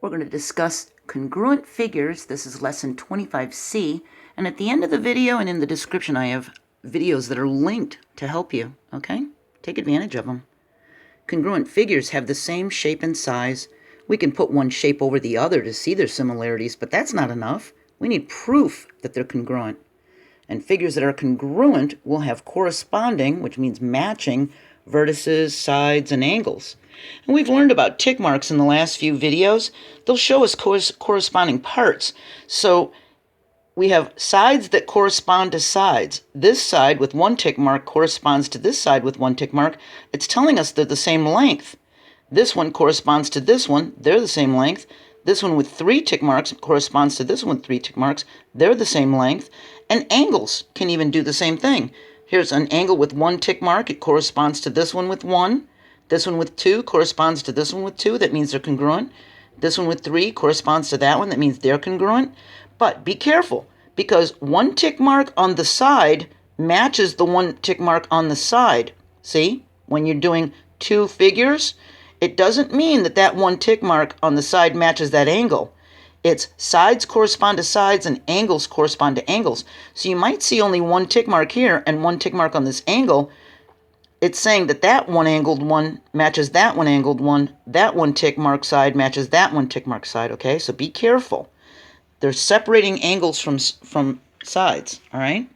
We're going to discuss congruent figures. This is lesson 25C. And at the end of the video and in the description, I have videos that are linked to help you, okay? Take advantage of them. Congruent figures have the same shape and size. We can put one shape over the other to see their similarities, but that's not enough. We need proof that they're congruent. And figures that are congruent will have corresponding, which means matching, vertices, sides, and angles. And we've learned about tick marks in the last few videos. They'll show us corresponding parts. So we have sides that correspond to sides. This side with one tick mark corresponds to this side with one tick mark. It's telling us they're the same length. This one corresponds to this one. They're the same length. This one with 3 tick marks corresponds to this one with 3 tick marks. They're the same length. And angles can even do the same thing. Here's an angle with 1 tick mark. It corresponds to this one with 1. This one with 2 corresponds to this one with 2. That means they're congruent. This one with 3 corresponds to that one. That means they're congruent. But be careful, because 1 tick mark on the side matches the 1 tick mark on the side. See? When you're doing 2 figures, it doesn't mean that that 1 tick mark on the side matches that angle. It's sides correspond to sides and angles correspond to angles. So you might see only 1 tick mark here and 1 tick mark on this angle. It's saying that that one angled one matches that one angled one. That 1 tick mark side matches that 1 tick mark side, okay? So be careful. They're separating angles from sides, all right?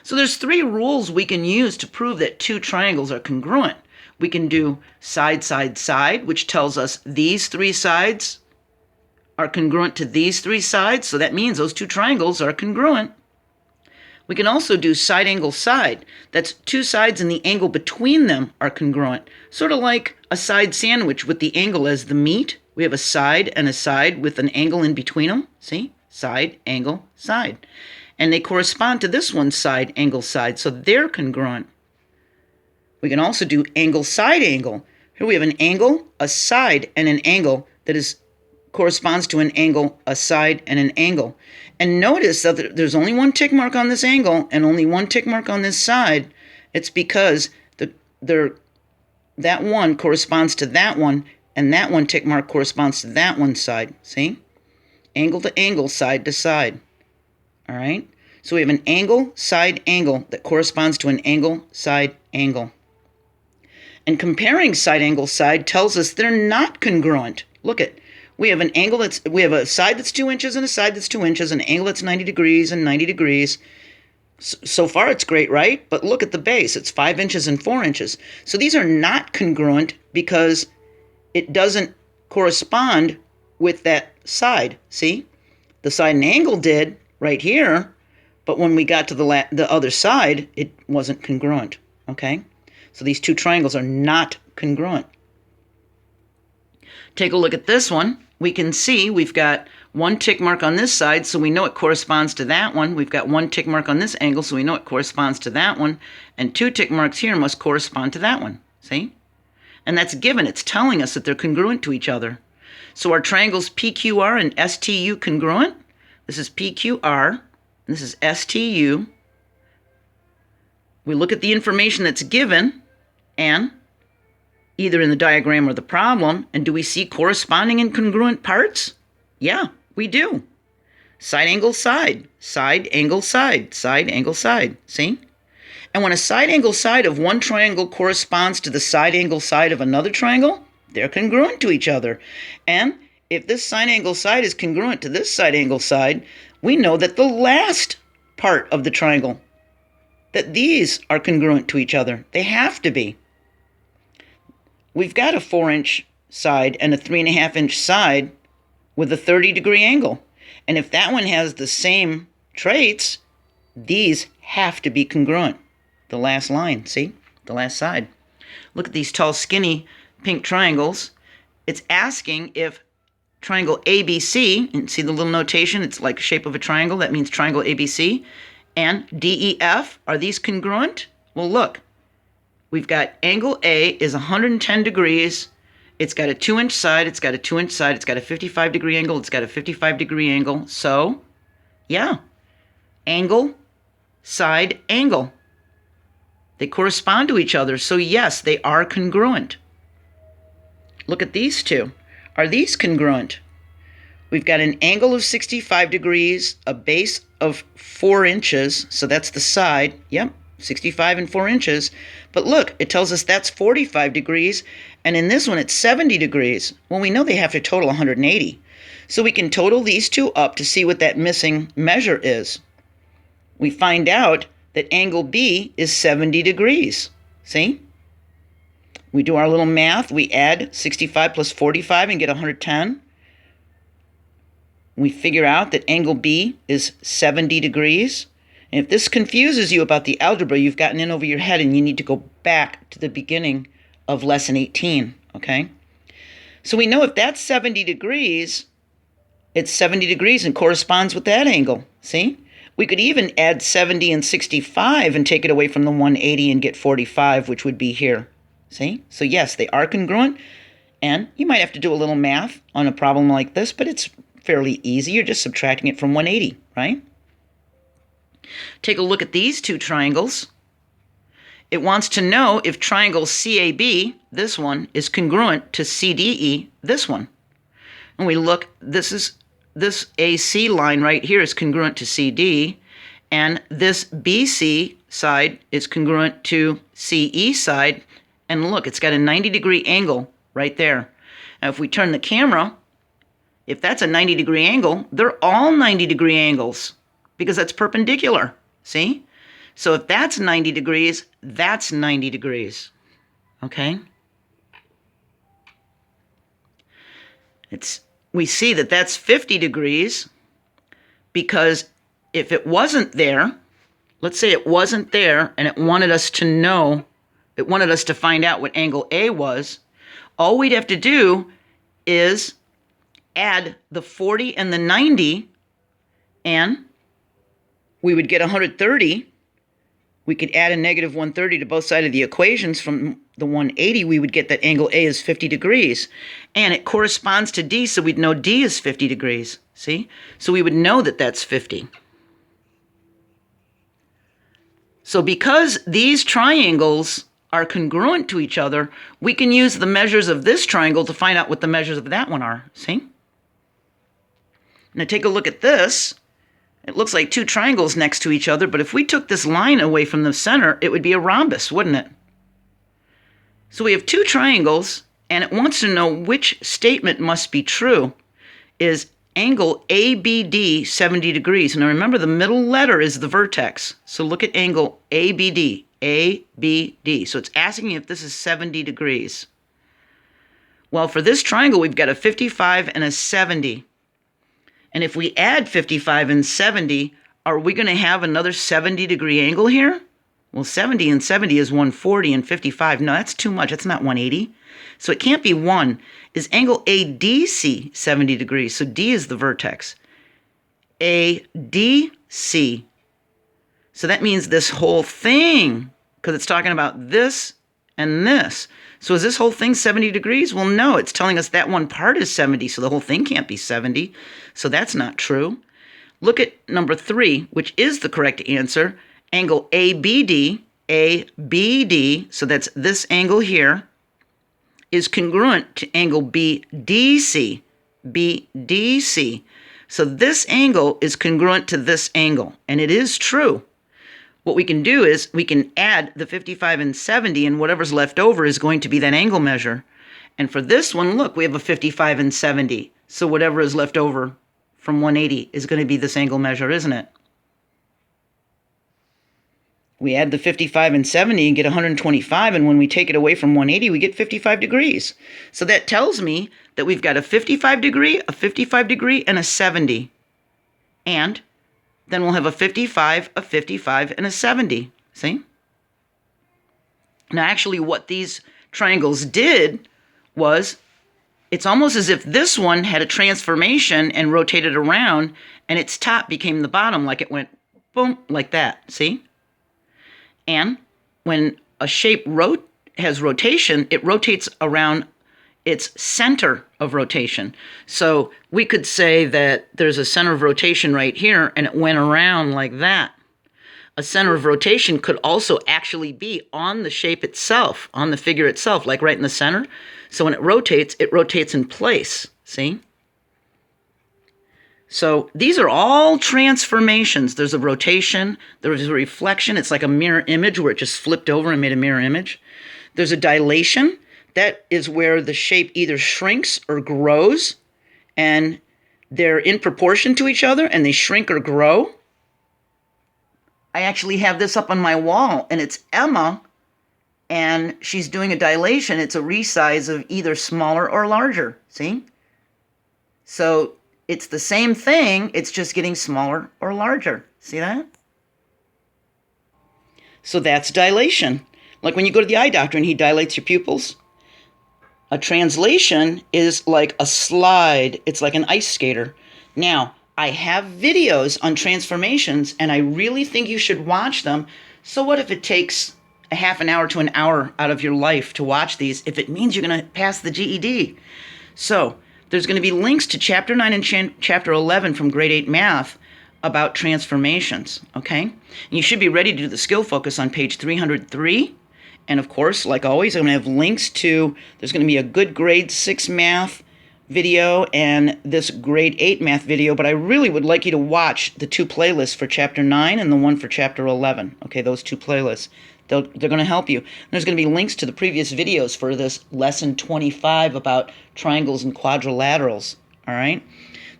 So there's 3 rules we can use to prove that 2 triangles are congruent. We can do side, side, side, which tells us these 3 sides are congruent to these 3 sides, so that means those 2 triangles are congruent. We can also do side, angle, side. That's 2 sides and the angle between them are congruent. Sort of like a side sandwich with the angle as the meat. We have a side and a side with an angle in between them. See? Side, angle, side. And they correspond to this one, side, angle, side, so they're congruent. We can also do angle, side, angle. Here we have an angle, a side, and an angle that corresponds to an angle, a side, and an angle. And notice that there's only 1 tick mark on this angle and only 1 tick mark on this side. It's because that one corresponds to that one, and that 1 tick mark corresponds to that one side. See? Angle to angle, side to side. All right? So we have an angle, side, angle that corresponds to an angle, side, angle. And comparing side, angle, side tells us they're not congruent. Look at, we have an angle we have a side that's 2 inches and a side that's 2 inches, an angle that's 90 degrees and 90 degrees. So far it's great, right? But look at the base. It's 5 inches and 4 inches. So these are not congruent because it doesn't correspond with that side. See? The side and angle did right here, but when we got to the other side, it wasn't congruent. Okay? So these 2 triangles are not congruent. Take a look at this one. We can see we've got 1 tick mark on this side, so we know it corresponds to that one. We've got 1 tick mark on this angle, so we know it corresponds to that one. And 2 tick marks here must correspond to that one. See? And that's given. It's telling us that they're congruent to each other. So are triangles PQR and STU congruent? This is PQR, and this is STU. We look at the information that's given, and either in the diagram or the problem, and do we see corresponding and congruent parts? Yeah, we do. Side, angle, side. Side, angle, side. Side, angle, side. See? And when a side, angle, side of one triangle corresponds to the side, angle, side of another triangle, they're congruent to each other. And if this side, angle, side is congruent to this side, angle, side, we know that the last part of the triangle, that these are congruent to each other. They have to be. We've got a 4-inch side and a 3.5-inch side with a 30-degree angle. And if that one has the same traits, these have to be congruent. The last line, see? The last side. Look at these tall, skinny pink triangles. It's asking if triangle ABC, and see the little notation? It's like the shape of a triangle. That means triangle ABC. And DEF, are these congruent? Well, look. We've got angle A is 110 degrees. It's got a 2-inch side. It's got a 2-inch side. It's got a 55-degree angle. It's got a 55-degree angle. So, yeah, angle, side, angle. They correspond to each other. So, yes, they are congruent. Look at these two. Are these congruent? we've got an angle of 65 degrees, a base of 4 inches, so that's the side. Yep, 65 and 4 inches. But look, it tells us that's 45 degrees, and in this one it's 70 degrees. Well, we know they have to total 180. So we can total these two up to see what that missing measure is. We find out that angle B is 70 degrees. See? We do our little math. We add 65 plus 45 and get 110. We figure out that angle B is 70 degrees. And if this confuses you about the algebra, you've gotten in over your head and you need to go back to the beginning of lesson 18, okay? So we know if that's 70 degrees, it's 70 degrees and corresponds with that angle, see? We could even add 70 and 65 and take it away from the 180 and get 45, which would be here, see? So yes, they are congruent, and you might have to do a little math on a problem like this, but it's fairly easy. You're just subtracting it from 180, right? Take a look at these two triangles. It wants to know if triangle CAB, this one, is congruent to CDE, this one. And we look, this AC line right here is congruent to CD, and this BC side is congruent to CE side. And look, it's got a 90-degree angle right there. Now, if we turn the camera, if that's a 90-degree angle, they're all 90-degree angles because that's perpendicular, see? So if that's 90 degrees, that's 90 degrees, okay? We see that that's 50 degrees because if it wasn't there, let's say it wasn't there and it wanted us to know, it wanted us to find out what angle A was, all we'd have to do is add the 40 and the 90, and we would get 130. We could add a negative 130 to both sides of the equations. From the 180, we would get that angle A is 50 degrees. And it corresponds to D, so we'd know D is 50 degrees. See? So we would know that that's 50. So because these triangles are congruent to each other, we can use the measures of this triangle to find out what the measures of that one are. See? Now take a look at this. It looks like two triangles next to each other, but if we took this line away from the center, it would be a rhombus, wouldn't it? So we have two triangles, and it wants to know which statement must be true. Is angle ABD 70 degrees? Now remember, the middle letter is the vertex. So look at angle ABD, ABD. So it's asking you if this is 70 degrees. Well, for this triangle, we've got a 55 and a 70. And if we add 55 and 70, are we going to have another 70-degree angle here? Well, 70 and 70 is 140, and 55, no, that's too much. It's not 180. So it can't be 1. Is angle ADC 70 degrees? So D is the vertex. ADC. So that means this whole thing, because it's talking about this and this. So is this whole thing 70 degrees? Well, no, it's telling us that one part is 70, so the whole thing can't be 70. So that's not true. Look at number 3, which is the correct answer. Angle ABD, ABD, so that's this angle here, is congruent to angle BDC, BDC. So this angle is congruent to this angle, and it is true. What we can do is we can add the 55 and 70, and whatever's left over is going to be that angle measure. And for this one, look, we have a 55 and 70. So whatever is left over from 180 is going to be this angle measure, isn't it? We add the 55 and 70 and get 125, and when we take it away from 180, we get 55 degrees. So that tells me that we've got a 55 degree, and a 70. And then we'll have a 55, and a 70. See? Now, actually, what these triangles did was, it's almost as if this one had a transformation and rotated around, and its top became the bottom, like it went boom, like that. See? And when a shape has rotation, it rotates around its center of rotation. So we could say that there's a center of rotation right here, and it went around like that. A center of rotation could also actually be on the shape itself, on the figure itself, like right in the center. So when it rotates in place, see? So these are all transformations. There's a rotation, there's a reflection. It's like a mirror image where it just flipped over and made a mirror image. There's a dilation. That is where the shape either shrinks or grows, and they're in proportion to each other, and they shrink or grow. I actually have this up on my wall, and it's Emma, and she's doing a dilation. It's a resize of either smaller or larger, see? So it's the same thing, it's just getting smaller or larger. See that? So that's dilation. Like when you go to the eye doctor and he dilates your pupils. A translation is like a slide. It's like an ice skater. Now, I have videos on transformations, and I really think you should watch them. So what if it takes a half an hour to an hour out of your life to watch these, if it means you're going to pass the GED? So there's going to be links to Chapter 9 and Chapter 11 from Grade 8 Math about transformations, okay? And you should be ready to do the skill focus on page 303. And of course, like always, I'm going to have links to, there's going to be a good grade 6 math video and this grade 8 math video, but I really would like you to watch the two playlists for Chapter 9 and the one for Chapter 11. Okay, those two playlists. They're going to help you. And there's going to be links to the previous videos for this lesson 25 about triangles and quadrilaterals. All right?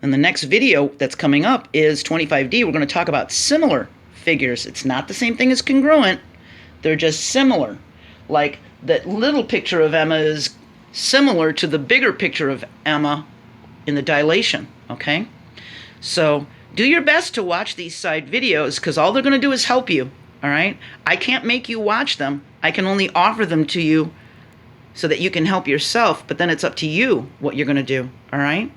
And the next video that's coming up is 25D. We're going to talk about similar figures. It's not the same thing as congruent. They're just similar. Like that little picture of Emma is similar to the bigger picture of Emma in the dilation, okay? So do your best to watch these side videos because all they're going to do is help you, all right? I can't make you watch them. I can only offer them to you so that you can help yourself, but then it's up to you what you're going to do, all right?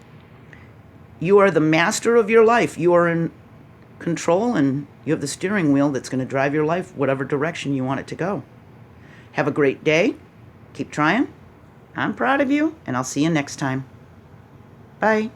You are the master of your life. You are in control, and you have the steering wheel that's going to drive your life whatever direction you want it to go. Have a great day. Keep trying. I'm proud of you, and I'll see you next time. Bye.